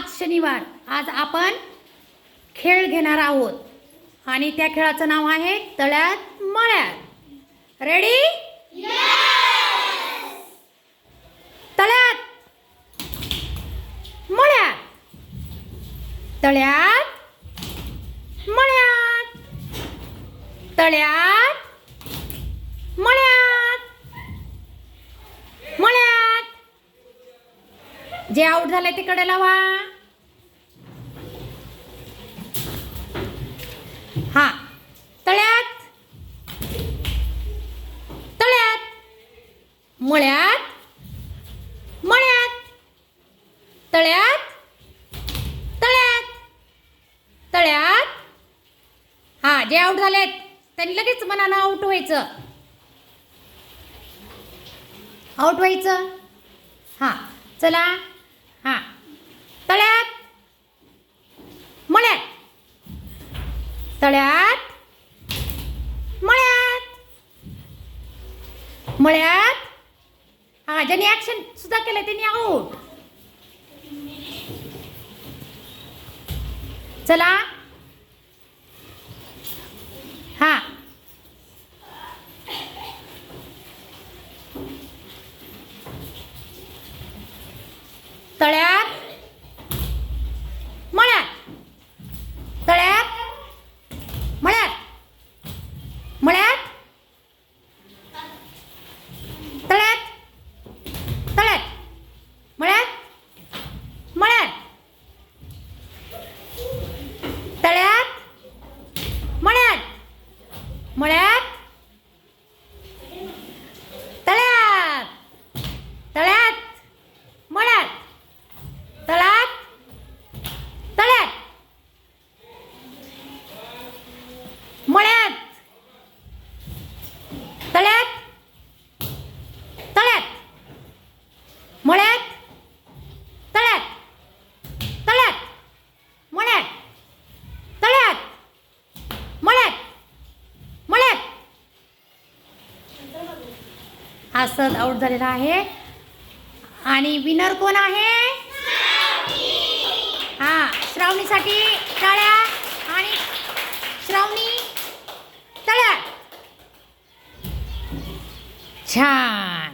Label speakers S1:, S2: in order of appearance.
S1: आज शनिवार, आज आपण खेळ घेणार आहोत आणि त्या खेळाचं नाव आहे तळ्यात मळ्यात. रेडी? यस! तळ्यात मळ्यात, तळ्यात मळ्यात, तळ्यात मळ्यात, मळ्यात. जे आउट झाले तिकडे लावा. हा, तळ्यात, तळ्यात, मळ्यात, मळ्यात, तळ्यात, तळ्यात, तळ्यात. हा, जे आउट झालेत त्यांनी लगेच मनानं आउट व्हायचं, आउट व्हायचं. हा, चला. हा, तळ्यात मळ्यात, तळ्यात मळ्यात, मळ्यात. हा, ज्यांनी ऍक्शन सुद्धा केलं त्यांनी आउट. चला. हा, तळ्यात मळ्यात, तळ्यात मळ्यात, मळ्यात, तळ्यात, तळ्यात, मळ्यात, मळ्यात, तळ्यात, मळ्यात, मळ्यात, तळ्यात, तळ्यात, मळ्यात, तळ्यात, तळ्यात, मळ्यात, तळ्यात, तळ्यात, मळ्यात, तळ्यात, तळ्यात, मळ्यात, तळ्यात, मळ्यात, मळ्यात. असं आउट झालेला आहे. आणि विनर कोण आहे? हा, श्रावणीसाठी टाळ्या. आणि श्रावणी तळ्यात. छान.